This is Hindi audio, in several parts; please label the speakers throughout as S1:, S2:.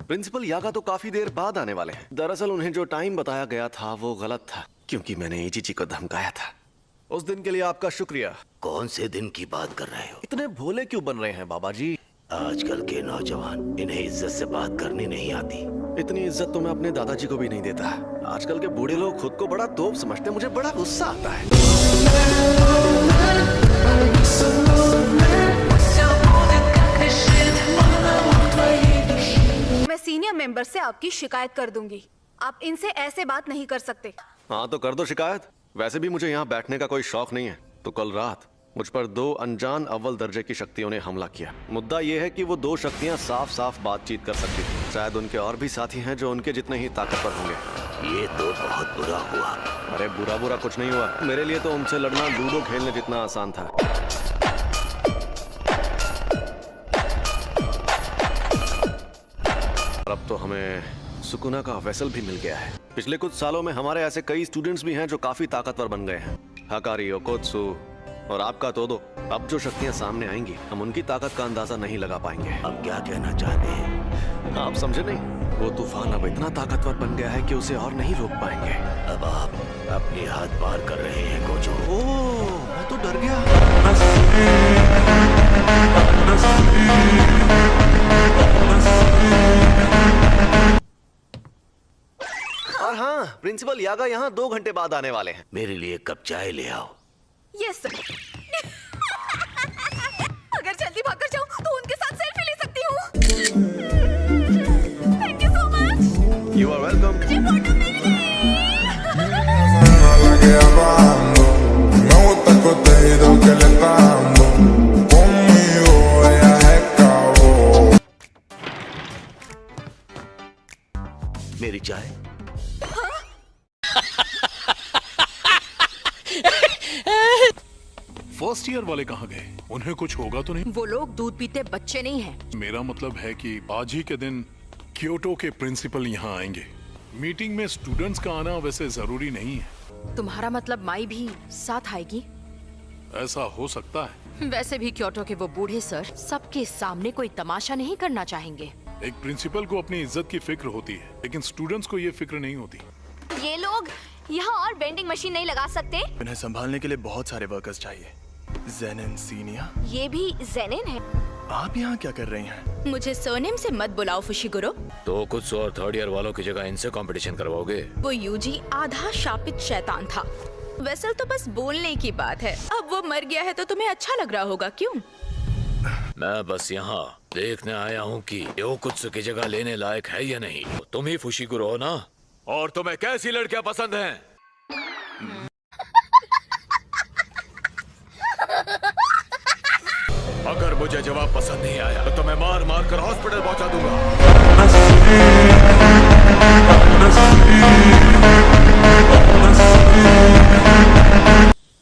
S1: प्रिंसिपल यागा तो काफी देर बाद आने वाले हैं। दरअसल उन्हें जो टाइम बताया गया था वो गलत था, क्योंकि मैंने एजीजी को धमकाया था। उस दिन के लिए आपका शुक्रिया।
S2: कौन से दिन की बात कर रहे हो?
S1: इतने भोले क्यों बन रहे हैं बाबा जी?
S2: आजकल के नौजवान, इन्हें इज्जत से बात करनी नहीं आती।
S1: इतनी इज्जत तो मैं अपने दादाजी को भी नहीं देता। आजकल के बूढ़े लोग खुद को बड़ा तोप समझते हैं, मुझे बड़ा गुस्सा आता है।
S3: मैं सीनियर मेंबर से आपकी शिकायत कर दूंगी। आप इनसे ऐसे बात नहीं कर सकते।
S1: हाँ तो कर दो शिकायत। वैसे भी मुझे यहाँ बैठने का कोई शौक नहीं है। तो कल रात मुझ पर 2 अनजान अव्वल दर्जे की शक्तियों ने हमला किया। मुद्दा यह है कि वो 2 शक्तियाँ साफ साफ बातचीत कर सकती थी। शायद उनके और भी साथी हैं जो उनके जितने ही ताकतवर होंगे।
S2: ये तो बहुत बुरा हुआ।
S1: अरे बुरा बुरा कुछ नहीं हुआ। मेरे लिए तो उनसे लड़ना लूडो खेलने जितना आसान था। अब तो हमें सुकुना का वेसल भी मिल गया है। पिछले कुछ सालों में हमारे ऐसे कई स्टूडेंट्स भी हैं जो काफी ताकतवर बन गए हैं। हकारी, ओकोत्सु और आपका तोदो। अब जो शक्तियां सामने आएंगी हम उनकी ताकत का अंदाजा नहीं लगा पाएंगे।
S2: अब क्या कहना चाहते हैं?
S1: आप समझे नहीं? वो तूफान अब इतना ताकतवर बन गया है कि उसे और नहीं रोक पाएंगे।
S2: अब आप अपनी हद पार कर रहे हैं गोजो।
S1: ओह, मैं तो डर गया। और हाँ, प्रिंसिपल यागा यहाँ 2 घंटे बाद आने वाले हैं।
S2: मेरे लिए कप चाय ले आओ।
S3: Yes sir. अगर जल्दी भागकर जाऊं तो उनके साथ सेल्फी ले सकती हूँ। Thank you so much.
S1: You are welcome.
S3: ये फोटो मेरे लिए।
S2: मेरी चाय।
S4: फर्स्ट ईयर वाले कहाँ गए? उन्हें कुछ होगा तो नहीं?
S5: वो लोग दूध पीते बच्चे नहीं हैं।
S4: मेरा मतलब है कि आज ही के दिन क्योटो के प्रिंसिपल यहाँ आएंगे। मीटिंग में स्टूडेंट्स का आना वैसे जरूरी नहीं है।
S5: तुम्हारा मतलब माई भी साथ आएगी?
S4: ऐसा हो सकता है।
S5: वैसे भी क्योटो के वो बूढ़े सर सबके सामने कोई तमाशा नहीं करना चाहेंगे।
S4: एक प्रिंसिपल को अपनी इज्जत की फिक्र होती है, लेकिन स्टूडेंट्स को ये फिक्र नहीं होती।
S3: ये लोग यहाँ और वेंडिंग मशीन नहीं लगा सकते?
S6: इन्हें संभालने के लिए बहुत सारे वर्कर्स चाहिए। जेनिन सीनिया।
S3: ये भी जेनिन है।
S6: आप यहाँ क्या कर रही हैं?
S5: मुझे सरनेम से मत बुलाओ फुशिगुरो।
S2: तो कुछ और थर्ड ईयर वालों की जगह इनसे कंपटीशन करवाओगे?
S5: वो यूजी आधा शापित शैतान था। वेसल तो बस बोलने की बात है। अब वो मर गया है तो तुम्हें अच्छा लग रहा होगा, क्यों?
S2: मैं बस यहाँ देखने आया हूँ कि योकुत्सु की जगह लेने लायक है या नहीं। तुम ही फुशिगुरो हो ना? और तुम्हें कैसी लड़कियाँ पसंद हैं? अगर मुझे जवाब पसंद नहीं आया तो मैं मार मार कर हॉस्पिटल पहुंचा दूंगा।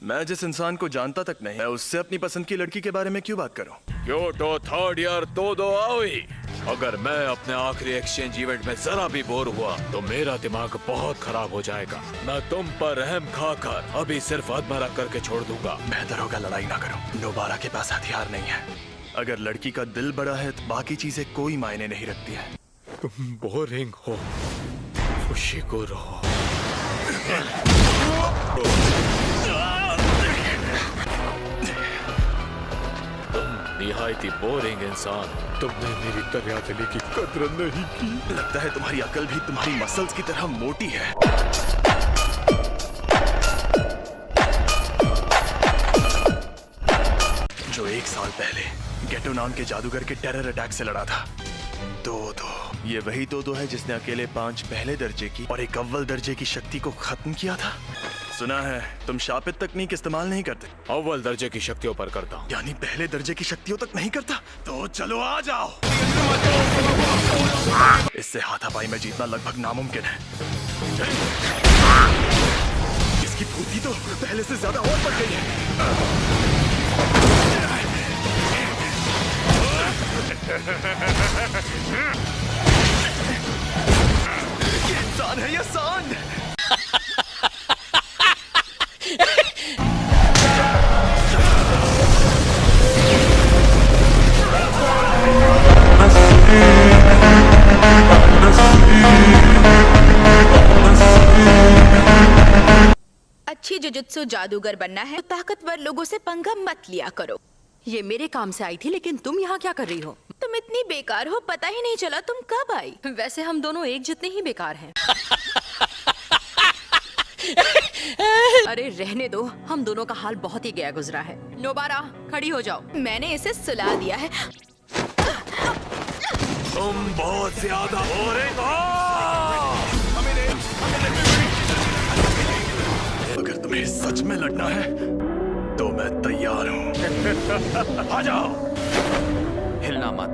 S6: मैं जिस इंसान को जानता तक नहीं, मैं उससे अपनी पसंद की लड़की के बारे में क्यों बात करूं?
S2: Kyoto third year Todo Aoi. अगर मैं अपने आखिरी एक्सचेंज इवेंट में जरा भी बोर हुआ तो मेरा दिमाग बहुत खराब हो जाएगा। मैं तुम पर रहम खाकर अभी सिर्फ अधमरा करके छोड़ दूंगा।
S6: बेहतर होगा लड़ाई ना करो। नोबारा के पास हथियार नहीं है। अगर लड़की का दिल बड़ा है तो बाकी चीजें कोई मायने नहीं रखती है।
S2: तुम बोरिंग हो फुशिगुरो। निहायती बोरिंग इंसान। तुमने मेरी दरियादिली की कदर नहीं की।
S6: लगता है तुम्हारी अकल भी तुम्हारी मसल्स की तरह मोटी है। जो 1 साल पहले गेटो नाम के जादूगर के टेरर अटैक से लड़ा था। तोदो, ये वही तोदो है जिसने अकेले 5 पहले दर्जे की और 1 अव्वल दर्जे की शक्ति को खत्म किया था। सुना है तुम शापित तकनीक इस्तेमाल नहीं करते।
S2: अव्वल दर्जे की शक्तियों पर करता हूँ।
S6: यानी पहले दर्जे की शक्तियों तक नहीं करता? तो चलो आ जाओ। इससे हाथापाई में जीतना लगभग नामुमकिन है। इसकी फुर्ती तो पहले से ज्यादा और बढ़ गई है। ये इंसान है या सांड?
S5: जुजुत्सु जादूगर बनना है तो ताकतवर लोगों से पंगा मत लिया करो।
S7: ये मेरे काम से आई थी, लेकिन तुम यहाँ क्या कर रही हो?
S5: तुम इतनी बेकार हो, पता ही नहीं चला तुम कब आई।
S7: वैसे हम दोनों एक जितने ही बेकार हैं। अरे रहने दो, हम दोनों का हाल बहुत ही गया गुजरा है। नोबारा खड़ी हो जाओ।
S5: मैंने इसे सुला दिया है।
S2: तुम बहुत ज्यादा बोरिंग हो।
S6: अगर तुम्हें सच में लड़ना है तो मैं तैयार हूँ। आ जाओ।
S2: हिलना मत।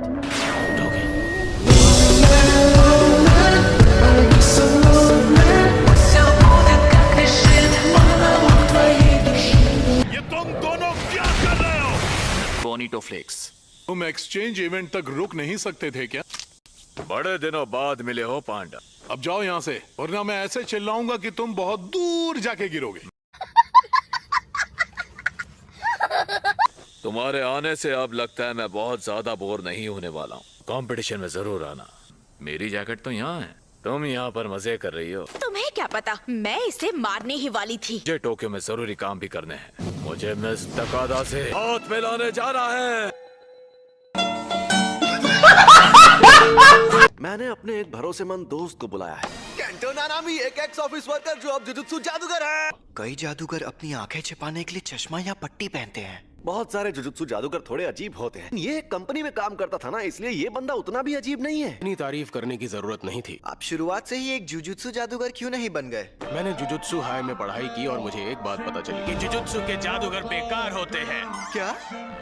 S4: ये तुम दोनों क्या कर रहे हो?
S2: बोनीटो फ्लेक्स।
S4: तुम एक्सचेंज इवेंट तक रुक नहीं सकते थे क्या?
S2: बड़े दिनों बाद मिले हो पांडा।
S4: अब जाओ यहाँ से, वरना मैं ऐसे चिल्लाऊंगा कि तुम बहुत दूर जाके गिरोगे।
S2: तुम्हारे आने से अब लगता है मैं बहुत ज्यादा बोर नहीं होने वाला हूँ। कंपटीशन में जरूर आना। मेरी जैकेट तो यहाँ है, तुम यहाँ पर मजे कर रही हो।
S5: तुम्हें क्या पता, मैं इसे मारने ही वाली थी।
S2: मुझे टोक्यो में जरूरी काम भी करने हैं। मुझे मिस तकादा से हाथ मिलाने जाना है।
S1: मैंने अपने एक भरोसेमंद दोस्त को बुलाया है, केंटो नानामी, एक एक्स ऑफिस वर्कर जो अब जुजुत्सु जादूगर है।
S8: कई जादूगर अपनी आंखें छिपाने के लिए चश्मा या पट्टी पहनते हैं।
S1: बहुत सारे जुजुत्सु जादूगर थोड़े अजीब होते हैं। ये एक कंपनी में काम करता था ना, इसलिए ये बंदा उतना भी अजीब नहीं है।
S9: इतनी तारीफ करने की जरूरत नहीं थी।
S8: आप शुरुआत से ही एक जुजुत्सु जादूगर क्यों नहीं बन गए?
S9: मैंने जुजुत्सु हाई में पढ़ाई की और मुझे एक बात पता चली कि जुजुत्सु के जादूगर बेकार होते हैं।
S8: क्या?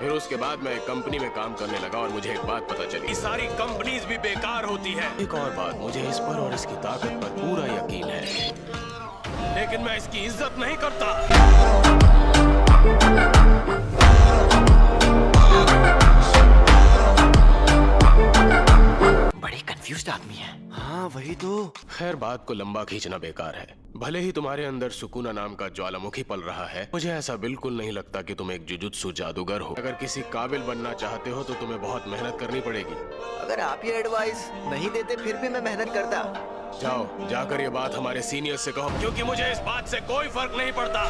S9: फिर उसके बाद मैं एक कंपनी में काम करने लगा और मुझे एक बात पता चली, सारी कंपनीज भी बेकार होती है। एक और बात, मुझे इस पर और इसकी ताकत पर पूरा यकीन है, लेकिन मैं इसकी इज्जत नहीं करता।
S8: बड़े कंफ्यूज्ड आदमी है।
S1: हाँ वही तो।
S9: खैर, बात को लंबा खींचना बेकार है। भले ही तुम्हारे अंदर सुकूना नाम का ज्वालामुखी पल रहा है, मुझे ऐसा बिल्कुल नहीं लगता कि तुम एक जुजुत्सु जादूगर हो। अगर किसी काबिल बनना चाहते हो तो तुम्हें बहुत मेहनत करनी पड़ेगी।
S8: अगर आप ये एडवाइस नहीं देते फिर भी मैं मेहनत करता।
S9: जाओ, जाकर ये बात हमारे सीनियर से कहो, क्योंकि मुझे इस बात से कोई फर्क नहीं पड़ता।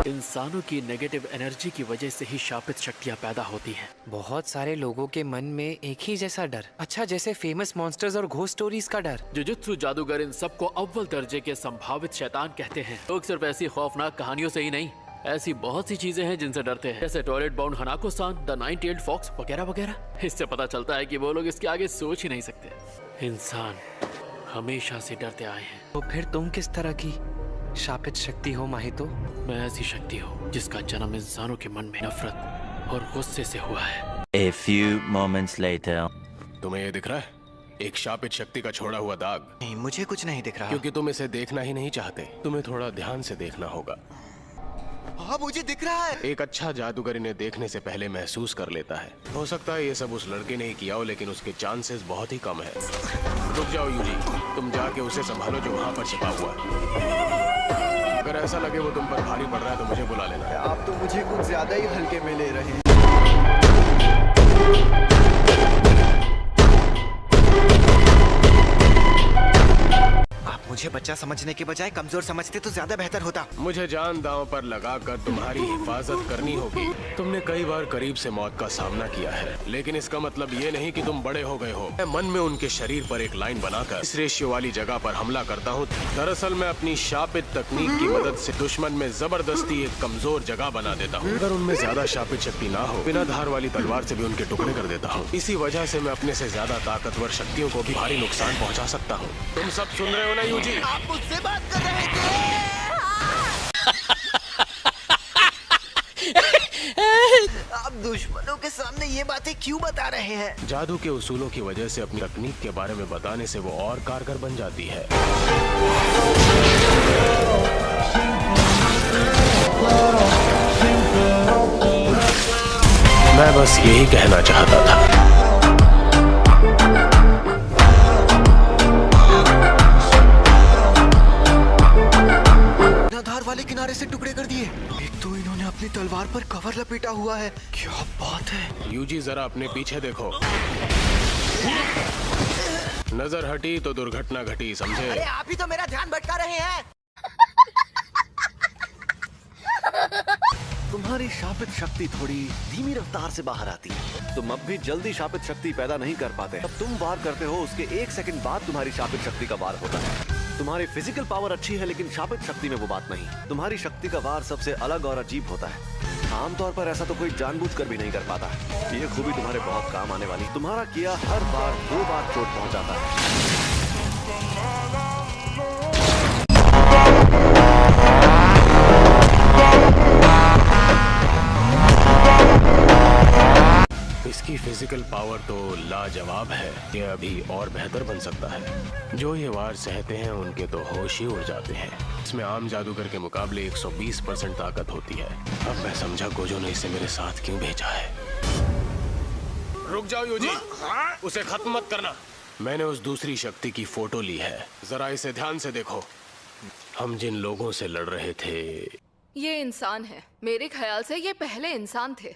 S10: इंसानों की नेगेटिव एनर्जी की वजह से ही शापित शक्तियाँ पैदा होती हैं।
S11: बहुत सारे लोगों के मन में एक ही जैसा डर, अच्छा जैसे फेमस मॉन्स्टर्स और घोस्ट स्टोरीज का डर।
S10: जुजुत्सु जादूगर इन सबको अव्वल दर्जे के संभावित शैतान कहते हैं। लोग सिर्फ ऐसी खौफनाक कहानियों से ही नहीं, ऐसी बहुत सी चीजें हैं जिनसे डरते हैं, जैसे toilet bound Hanako san, the nine tailed fox वगैरह वगैरह। इससे पता चलता है कि वो लोग इसके आगे सोच ही नहीं सकते। इंसान हमेशा से डरते आए हैं।
S11: तो फिर तुम किस तरह की शापित शक्ति हो माहितो?
S10: मैं ऐसी शक्ति हूँ जिसका जन्म इंसानों के मन में नफरत और गुस्से से हुआ है।
S12: A few moments later.
S9: तुम्हें ये दिख रहा है? एक शापित शक्ति का छोड़ा हुआ दाग।
S8: नहीं, मुझे कुछ नहीं दिख रहा।
S9: क्योंकि तुम इसे देखना ही नहीं चाहते। तुम्हें थोड़ा ध्यान से देखना होगा।
S8: हाँ, मुझे दिख रहा है।
S9: एक अच्छा जादूगर इन्हें देखने से पहले महसूस कर लेता है। हो सकता है ये सब उस लड़के ने ही किया हो, लेकिन उसके चांसेस बहुत ही कम है। रुक जाओ यूजी, तुम जाके उसे संभालो जो वहाँ पर छिपा हुआ है। अगर ऐसा लगे वो तुम पर भारी पड़ रहा है तो मुझे बुला लेना।
S8: आप तो मुझे कुछ ज्यादा ही हल्के में ले रहे हैं। आप मुझे बच्चा समझने के बजाय कमजोर समझते तो ज्यादा बेहतर होता।
S9: मुझे जान दांव पर लगाकर तुम्हारी हिफाजत करनी होगी। तुमने कई बार करीब से मौत का सामना किया है, लेकिन इसका मतलब ये नहीं कि तुम बड़े हो गए हो। मैं मन में उनके शरीर पर एक लाइन बनाकर इस रेशियो वाली जगह पर हमला करता हूँ। दरअसल मैं अपनी शापित तकनीक की मदद से दुश्मन में जबरदस्ती एक कमजोर जगह बना देता हूँ। अगर उनमें ज्यादा शापित शक्ति ना हो, बिना धार वाली तलवार से भी उनके टुकड़े कर देता हूँ। इसी वजह से मैं अपने से ज्यादा ताकतवर शक्तियों को भी भारी नुकसान पहुँचा सकता हूँ। तुम सब सुन रहे हो ना यूजी?
S8: आप मुझसे बात कर रहे थे। आप दुश्मनों के सामने ये बातें क्यों बता रहे हैं?
S9: जादू के उसूलों की वजह से अपनी तकनीक के बारे में बताने से वो और कारगर बन जाती है। मैं बस यही कहना चाहता था।
S8: धार वाले किनारे से टुकड़े कर दिए। एक तो इन्होंने अपनी तलवार पर कवर लपेटा हुआ है। क्या बात है।
S9: यूजी, जरा अपने पीछे देखो। नजर हटी तो दुर्घटना घटी, समझे?
S8: अरे आप ही तो मेरा ध्यान भटका रहे हैं।
S1: तुम्हारी शापित शक्ति थोड़ी धीमी रफ्तार से बाहर आती है। तुम अब भी जल्दी शापित शक्ति पैदा नहीं कर पाते। जब तुम वार करते हो उसके 1 सेकंड बाद तुम्हारी शापित शक्ति का वार होता है। तुम्हारी फिजिकल पावर अच्छी है लेकिन शापित शक्ति में वो बात नहीं। तुम्हारी शक्ति का वार सबसे अलग और अजीब होता है। आमतौर पर ऐसा तो कोई जानबूझकर भी नहीं कर पाता। ये खूबी तुम्हारे बहुत काम आने वाली। तुम्हारा किया हर बार 2 बार चोट पहुंचाता है।
S9: इसकी फिजिकल पावर तो लाजवाब है। ये अभी और बेहतर बन सकता है। जो ये वार सहते हैं उनके तो होश ही उड़ जाते हैं। इसमें आम जादूगर के मुकाबले 120% ताकत होती है। अब मैं समझा गोजो ने इसे मेरे साथ क्यों भेजा है। रुक जाओ यूजी, उसे खत्म मत करना। मैंने उस दूसरी शक्ति की फोटो ली है, जरा इसे ध्यान से देखो। हम जिन लोगों से लड़ रहे थे,
S13: ये इंसान है। मेरे ख्याल से ये पहले इंसान थे।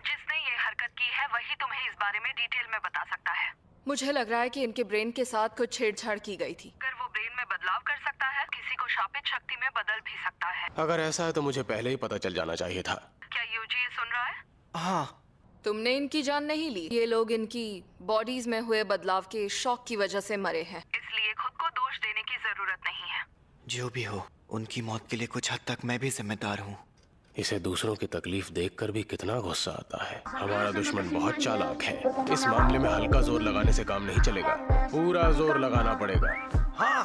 S14: जिसने ये हरकत की है वही तुम्हें इस बारे में डिटेल में बता सकता है।
S13: मुझे लग रहा है कि इनके ब्रेन के साथ कुछ छेड़छाड़ की गई थी।
S14: अगर वो ब्रेन में बदलाव कर सकता है, किसी को शापित शक्ति में बदल भी सकता है।
S9: अगर ऐसा है तो मुझे पहले ही पता चल जाना चाहिए था।
S14: क्या यूजी ये सुन रहा है?
S8: हाँ।
S13: तुमने इनकी जान नहीं ली। ये लोग इनकी बॉडीज में हुए बदलाव के शॉक की वजह से मरे हैं।
S14: इसलिए खुद को दोष देने की जरूरत नहीं है।
S8: जो भी हो, उनकी मौत के लिए कुछ हद तक मैं भी जिम्मेदार हूँ।
S9: इसे दूसरों की तकलीफ देखकर भी कितना गुस्सा आता है। हमारा दुश्मन बहुत चालाक है। इस मामले में हल्का जोर लगाने से काम नहीं चलेगा, पूरा जोर लगाना पड़ेगा।
S8: हाँ।